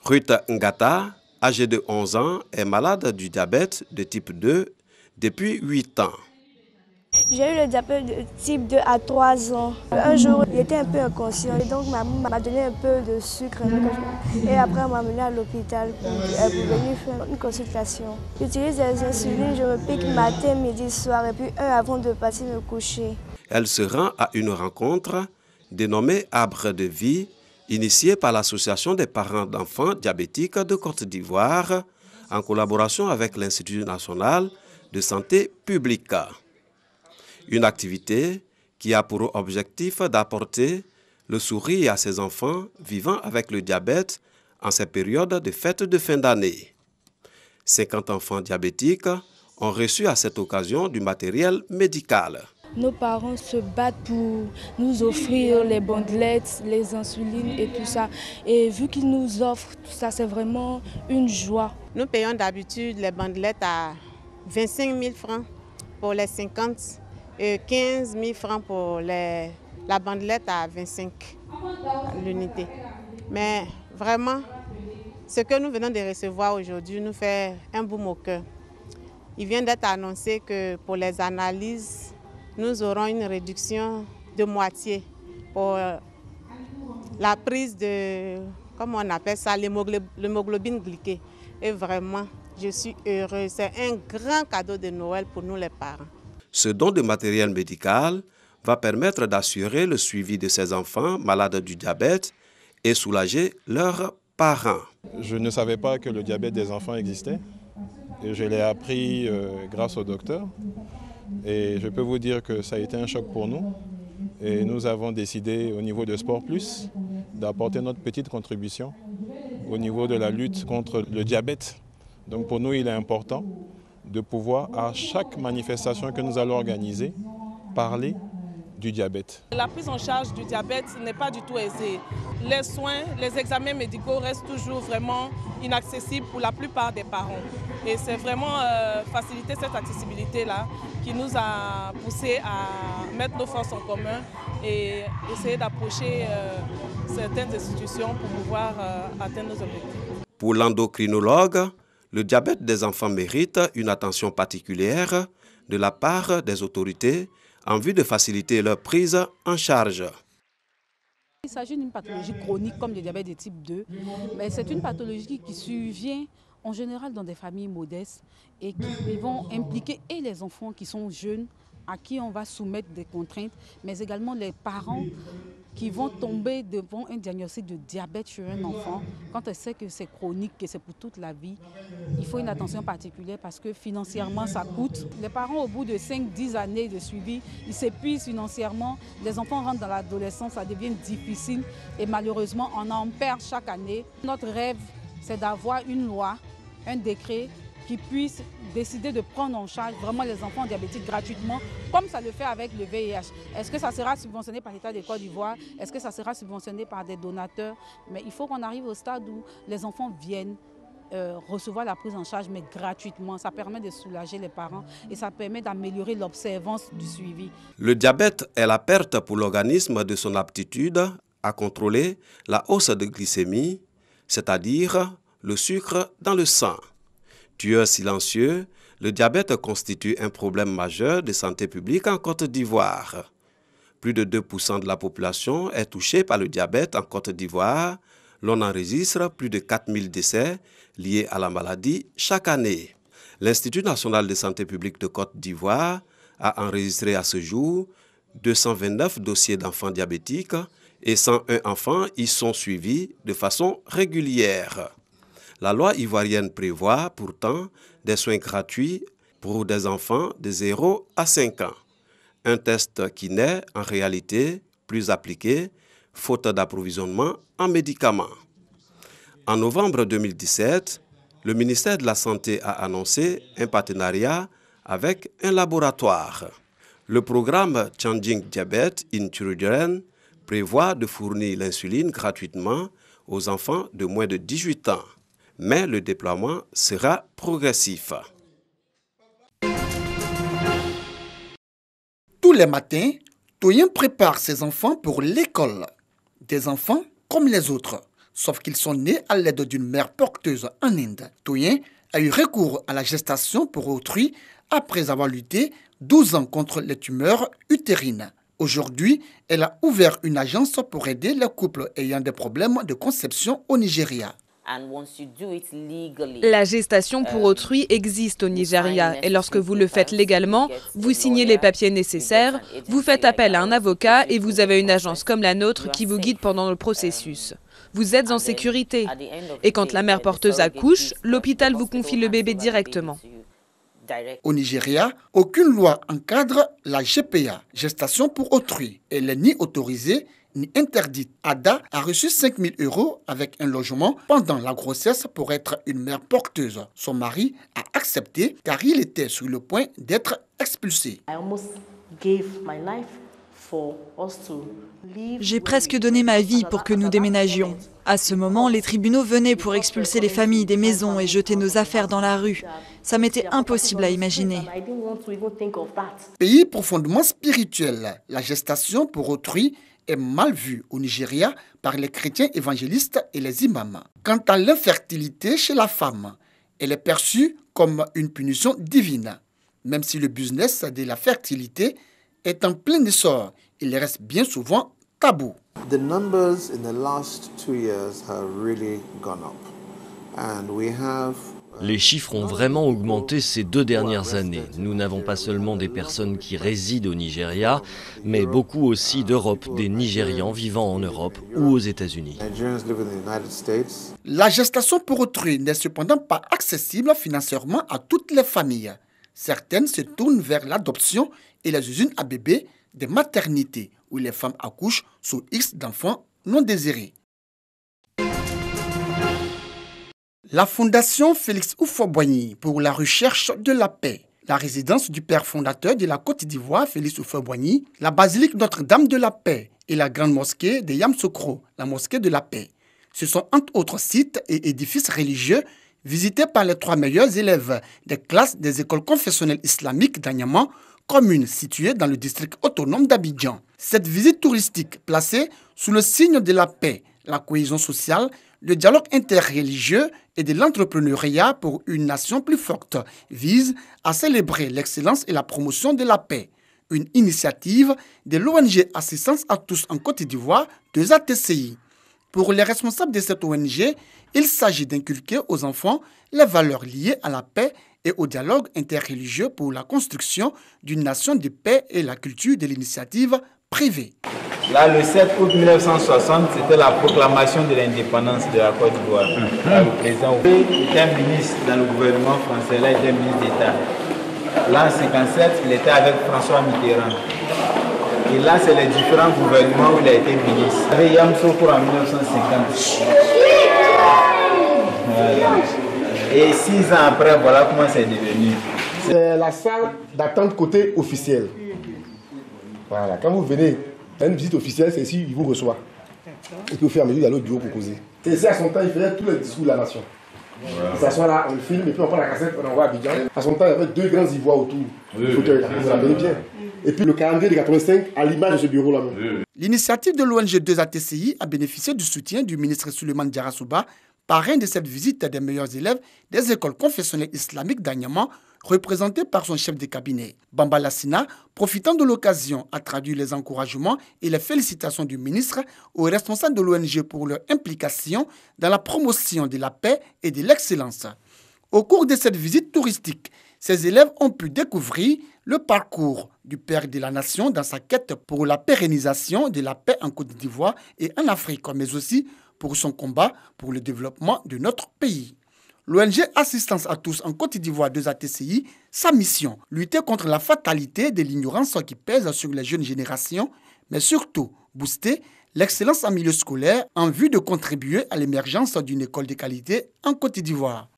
Ruth Ngata, âgée de 11 ans, est malade du diabète de type 2 depuis 8 ans. J'ai eu le diabète de type 2 à 3 ans. Un jour, il était un peu inconscient et donc ma maman m'a donné un peu de sucre. Et après, elle m'a amené à l'hôpital pour venir faire une consultation. J'utilise des insulines, je me pique matin, midi, soir et puis un avant de partir me coucher. Elle se rend à une rencontre dénommée Arbre de vie, initiée par l'Association des parents d'enfants diabétiques de Côte d'Ivoire, en collaboration avec l'Institut national de santé publique. Une activité qui a pour objectif d'apporter le sourire à ces enfants vivant avec le diabète en ces périodes de fêtes de fin d'année. 50 enfants diabétiques ont reçu à cette occasion du matériel médical. Nos parents se battent pour nous offrir les bandelettes, les insulines et tout ça. Et vu qu'ils nous offrent tout ça, c'est vraiment une joie. Nous payons d'habitude les bandelettes à 25 000 francs pour les 50 et 15 000 francs pour la bandelette à 25 l'unité. Mais vraiment, ce que nous venons de recevoir aujourd'hui nous fait un baume au cœur. Il vient d'être annoncé que pour les analyses, nous aurons une réduction de moitié pour la prise de, comment on appelle ça, l'hémoglobine glyquée. Et vraiment, je suis heureuse. C'est un grand cadeau de Noël pour nous les parents. Ce don de matériel médical va permettre d'assurer le suivi de ces enfants malades du diabète et soulager leurs parents. Je ne savais pas que le diabète des enfants existait et je l'ai appris grâce au docteur. Et je peux vous dire que ça a été un choc pour nous. Et nous avons décidé au niveau de Sport Plus d'apporter notre petite contribution au niveau de la lutte contre le diabète. Donc pour nous, il est important de pouvoir, à chaque manifestation que nous allons organiser, parler du diabète. La prise en charge du diabète n'est pas du tout aisée. Les soins, les examens médicaux restent toujours vraiment inaccessibles pour la plupart des parents. Et c'est vraiment faciliter cette accessibilité-là qui nous a poussé à mettre nos forces en commun et essayer d'approcher certaines institutions pour pouvoir atteindre nos objectifs. Pour l'endocrinologue, le diabète des enfants mérite une attention particulière de la part des autorités en vue de faciliter leur prise en charge. Il s'agit d'une pathologie chronique comme le diabète de type 2, mais c'est une pathologie qui survient en général dans des familles modestes et qui vont impliquer et les enfants qui sont jeunes, à qui on va soumettre des contraintes, mais également les parents qui vont tomber devant un diagnostic de diabète chez un enfant. Quand on sait que c'est chronique, que c'est pour toute la vie, il faut une attention particulière parce que financièrement, ça coûte. Les parents, au bout de 5-10 années de suivi, ils s'épuisent financièrement. Les enfants rentrent dans l'adolescence, ça devient difficile et malheureusement, on en perd chaque année. Notre rêve, c'est d'avoir une loi, un décret qui puisse décider de prendre en charge vraiment les enfants diabétiques gratuitement, comme ça le fait avec le VIH. Est-ce que ça sera subventionné par l'État de Côte d'Ivoire? Est-ce que ça sera subventionné par des donateurs? Mais il faut qu'on arrive au stade où les enfants viennent recevoir la prise en charge, mais gratuitement. Ça permet de soulager les parents et ça permet d'améliorer l'observance du suivi. Le diabète est la perte pour l'organisme de son aptitude à contrôler la hausse de glycémie, c'est-à-dire le sucre dans le sang. Tueur silencieux, le diabète constitue un problème majeur de santé publique en Côte d'Ivoire. Plus de 2% de la population est touchée par le diabète en Côte d'Ivoire. L'on enregistre plus de 4000 décès liés à la maladie chaque année. L'Institut national de santé publique de Côte d'Ivoire a enregistré à ce jour 229 dossiers d'enfants diabétiques et 101 enfants y sont suivis de façon régulière. La loi ivoirienne prévoit pourtant des soins gratuits pour des enfants de 0 à 5 ans. Un test qui n'est en réalité plus appliqué, faute d'approvisionnement en médicaments. En novembre 2017, le ministère de la Santé a annoncé un partenariat avec un laboratoire. Le programme Changing Diabetes in Children prévoit de fournir l'insuline gratuitement aux enfants de moins de 18 ans. Mais le déploiement sera progressif. Tous les matins, Toyin prépare ses enfants pour l'école. Des enfants comme les autres. sauf qu'ils sont nés à l'aide d'une mère porteuse en Inde. Toyin a eu recours à la gestation pour autrui après avoir lutté 12 ans contre les tumeurs utérines. Aujourd'hui, elle a ouvert une agence pour aider les couples ayant des problèmes de conception au Nigeria. La gestation pour autrui existe au Nigeria et lorsque vous le faites légalement, vous signez les papiers nécessaires, vous faites appel à un avocat et vous avez une agence comme la nôtre qui vous guide pendant le processus. Vous êtes en sécurité. Et quand la mère porteuse accouche, l'hôpital vous confie le bébé directement. Au Nigeria, aucune loi encadre la GPA, gestation pour autrui. Elle n'est ni autorisée ni interdite. Ada a reçu 5 000 € avec un logement pendant la grossesse pour être une mère porteuse. Son mari a accepté car il était sur le point d'être expulsé. J'ai presque donné ma vie pour que nous déménagions. À ce moment, les tribunaux venaient pour expulser les familles des maisons et jeter nos affaires dans la rue. Ça m'était impossible à imaginer. Pays profondément spirituel, la gestation pour autrui est mal vue au Nigeria par les chrétiens évangélistes et les imams. Quant à l'infertilité chez la femme, elle est perçue comme une punition divine. Même si le business de la fertilité est en plein essor, il reste bien souvent tabou. The numbers in the last 2 years have really gone up. And we have Les chiffres ont vraiment augmenté ces 2 dernières années. Nous n'avons pas seulement des personnes qui résident au Nigeria, mais beaucoup aussi d'Europe, des Nigérians vivant en Europe ou aux États-Unis. La gestation pour autrui n'est cependant pas accessible financièrement à toutes les familles. Certaines se tournent vers l'adoption et les usines à bébés des maternités où les femmes accouchent sous X d'enfants non désirés. La Fondation Félix Houphouët-Boigny pour la recherche de la paix, la résidence du père fondateur de la Côte d'Ivoire, Félix Houphouët-Boigny, la basilique Notre-Dame de la Paix et la grande mosquée de Yamoussoukro, la mosquée de la paix. Ce sont entre autres sites et édifices religieux visités par les 3 meilleurs élèves des classes des écoles confessionnelles islamiques d'Agnaman, commune située dans le district autonome d'Abidjan. Cette visite touristique placée sous le signe de la paix, la cohésion sociale, le dialogue interreligieux et de l'entrepreneuriat pour une nation plus forte vise à célébrer l'excellence et la promotion de la paix. Une initiative de l'ONG Assistance à tous en Côte d'Ivoire, 2ATCI. Pour les responsables de cette ONG, il s'agit d'inculquer aux enfants les valeurs liées à la paix et au dialogue interreligieux pour la construction d'une nation de paix et la culture de l'initiative privée. Là, le 7 août 1960, c'était la proclamation de l'indépendance de la Côte d'Ivoire. Le président était un ministre dans le gouvernement français, là, il était ministre d'État. Là, en 1957, il était avec François Mitterrand. Et là, c'est les différents gouvernements où il a été ministre. Il y avait Yamoussoukro en 1950. Voilà. Et 6 ans après, voilà comment c'est devenu. C'est la salle d'attente côté officiel. Voilà, quand vous venez à une visite officielle, c'est ici qu'il vous reçoit. Et puis au fur et à mesure, il y a l'autre bureau pour causer. C'est ici, à son temps, il faisait tous les discours de la nation. Il s'assoit là, on le filme, et puis on prend la cassette, on envoie à Abidjan. À son temps, il y avait 2 grands ivoires autour du fauteuil. Vous la voyez bien. Et puis le calendrier de 85 à l'image de ce bureau-là. L'initiative de l'ONG 2ATCI a bénéficié du soutien du ministre Souleymane Diarra-Souba, parrain de cette visite des meilleurs élèves des écoles confessionnelles islamiques d'Agnaman, représenté par son chef de cabinet. Bamba Lassina, profitant de l'occasion, a traduit les encouragements et les félicitations du ministre aux responsables de l'ONG pour leur implication dans la promotion de la paix et de l'excellence. Au cours de cette visite touristique, ces élèves ont pu découvrir le parcours du père de la nation dans sa quête pour la pérennisation de la paix en Côte d'Ivoire et en Afrique, mais aussi pour son combat pour le développement de notre pays. L'ONG Assistance à tous en Côte d'Ivoire 2ATCI, sa mission, lutter contre la fatalité de l'ignorance qui pèse sur les jeunes générations, mais surtout booster l'excellence en milieu scolaire en vue de contribuer à l'émergence d'une école de qualité en Côte d'Ivoire.